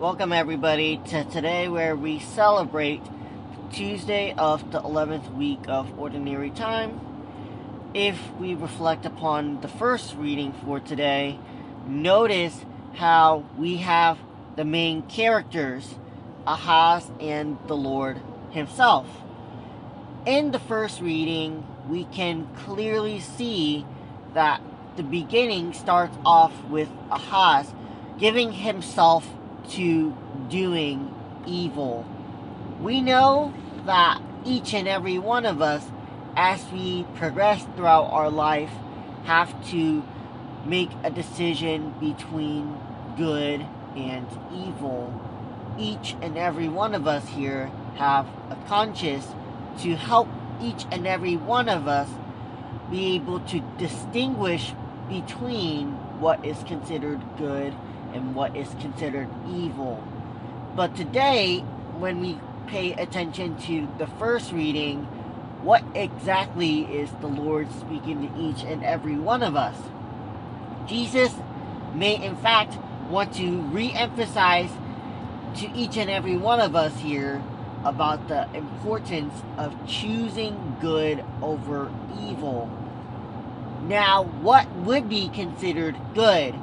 Welcome everybody to today where we celebrate Tuesday of the 11th week of Ordinary Time. If we reflect upon the first reading for today, notice how we have the main characters, Ahaz and the Lord himself. In the first reading, we can clearly see that the beginning starts off with Ahaz giving himself to doing evil. We know that each and every one of us, as we progress throughout our life, have to make a decision between good and evil. Each and every one of us here have a conscience to help each and every one of us be able to distinguish between what is considered good and what is considered evil. But today, when we pay attention to the first reading, what exactly is the Lord speaking to each and every one of us? Jesus may in fact want to re-emphasize to each and every one of us here about the importance of choosing good over evil. Now, what would be considered good?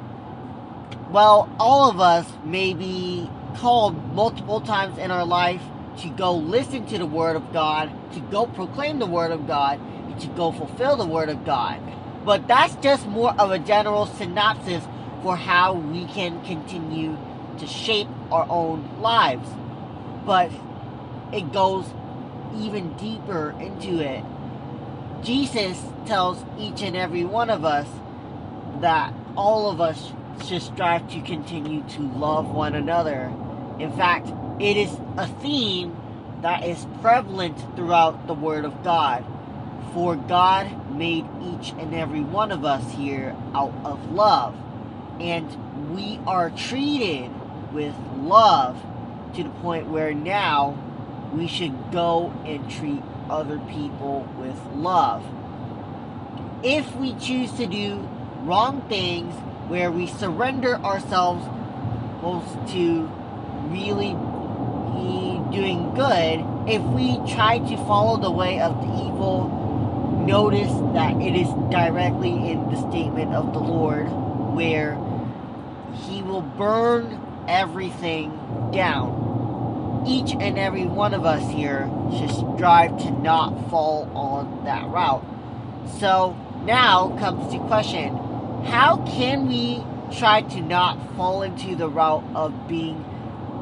Well, all of us may be called multiple times in our life to go listen to the Word of God, to go proclaim the Word of God, and to go fulfill the Word of God. But that's just more of a general synopsis for how we can continue to shape our own lives. But it goes even deeper into it. Jesus tells each and every one of us that all of us should strive to continue to love one another. In fact, it is a theme that is prevalent throughout the Word of God. For God made each and every one of us here out of love. And we are treated with love to the point where now we should go and treat other people with love. If we choose to do wrong things where we surrender ourselves to really be doing good, if we try to follow the way of the evil, notice that it is directly in the statement of the Lord where He will burn everything down. Each and every one of us here should strive to not fall on that route. So now comes the question, how can we try to not fall into the route of being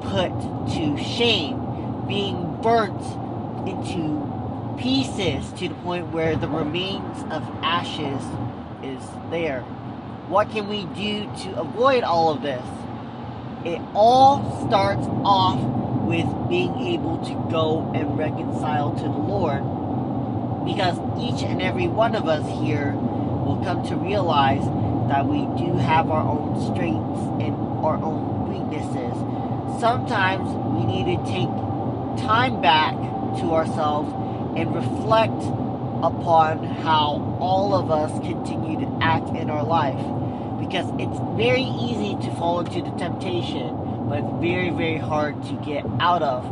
put to shame, being burnt into pieces to the point where the remains of ashes is there? What can we do to avoid all of this? It all starts off with being able to go and reconcile to the Lord, because each and every one of us here will come to realize that we do have our own strengths and our own weaknesses. Sometimes we need to take time back to ourselves and reflect upon how all of us continue to act in our life, because it's very easy to fall into the temptation, but it's very, very hard to get out of.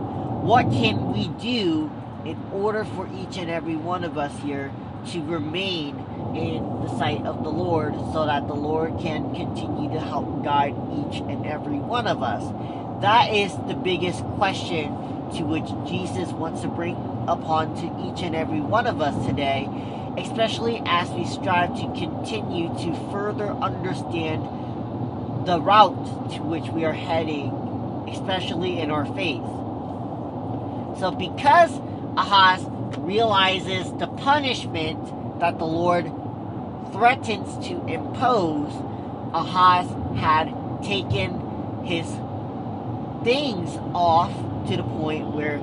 What can we do in order for each and every one of us here to remain in the sight of the Lord so that the Lord can continue to help guide each and every one of us? That is the biggest question to which Jesus wants to bring upon to each and every one of us today, especially as we strive to continue to further understand the route to which we are heading, especially in our faith. So because Ahaz realizes the punishment that the Lord threatens to impose, Ahaz had taken his things off to the point where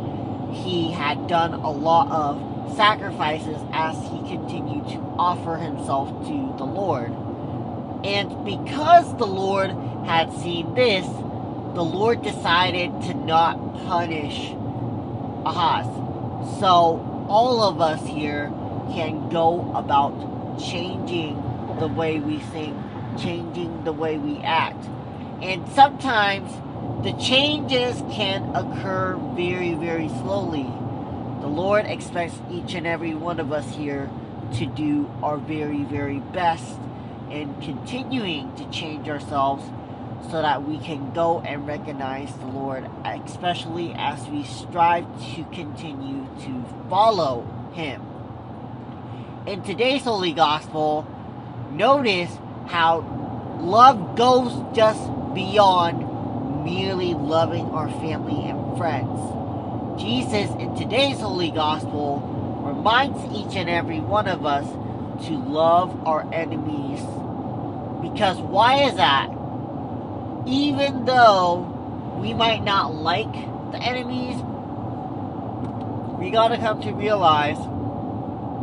he had done a lot of sacrifices as he continued to offer himself to the Lord. And because the Lord had seen this, the Lord decided to not punish Ahaz. So all of us here can go about changing the way we think, changing the way we act. And sometimes the changes can occur very, very slowly. The Lord expects each and every one of us here to do our very, very best in continuing to change ourselves so that we can go and recognize the Lord, especially as we strive to continue to follow Him. In today's Holy Gospel, notice how love goes just beyond merely loving our family and friends. Jesus, in today's Holy Gospel, reminds each and every one of us to love our enemies. Because why is that? Even though we might not like the enemies, we gotta come to realize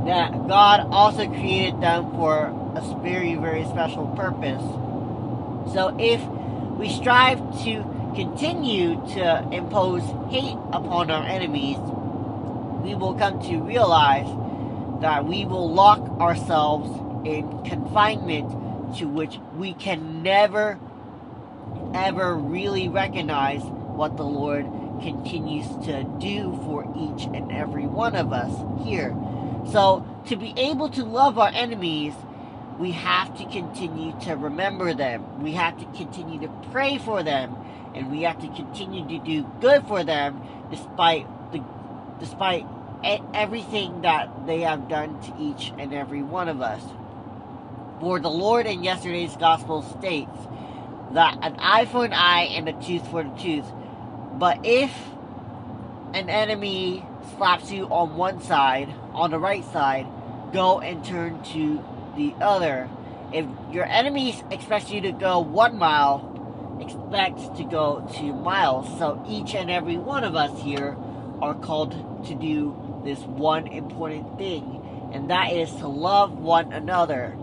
that God also created them for a very, very special purpose. So if we strive to continue to impose hate upon our enemies, we will come to realize that we will lock ourselves in confinement to which we can never, ever really recognize what the Lord continues to do for each and every one of us here. So, to be able to love our enemies, we have to continue to remember them. We have to continue to pray for them. And we have to continue to do good for them despite everything that they have done to each and every one of us. For the Lord in yesterday's gospel states that an eye for an eye and a tooth for a tooth. But if an enemy slaps you on one side, on the right side, go and turn to the other. If your enemy expects you to go 1 mile, expect to go 2 miles. So each and every one of us here are called to do this one important thing, and that is to love one another.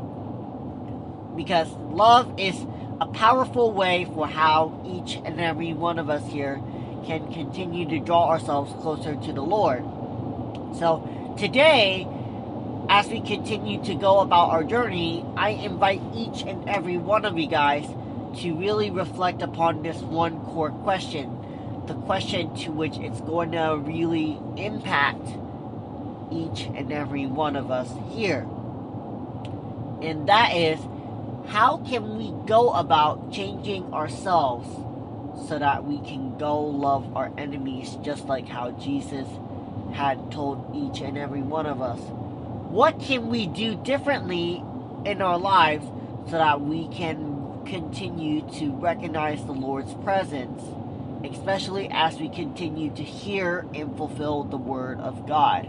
Because love is a powerful way for how each and every one of us here can continue to draw ourselves closer to the Lord. So today, as we continue to go about our journey, I invite each and every one of you guys to really reflect upon this one core question. The question to which it's going to really impact each and every one of us here. And that is, how can we go about changing ourselves so that we can go love our enemies just like how Jesus had told each and every one of us? What can we do differently in our lives so that we can continue to recognize the Lord's presence, especially as we continue to hear and fulfill the Word of God?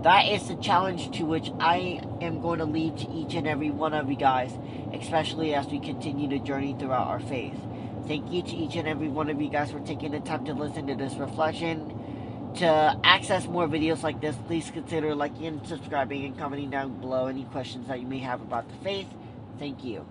That is the challenge to which I am going to leave to each and every one of you guys, especially as we continue to journey throughout our faith. Thank you to each and every one of you guys for taking the time to listen to this reflection. To access more videos like this, please consider liking and subscribing and commenting down below any questions that you may have about the faith. Thank you.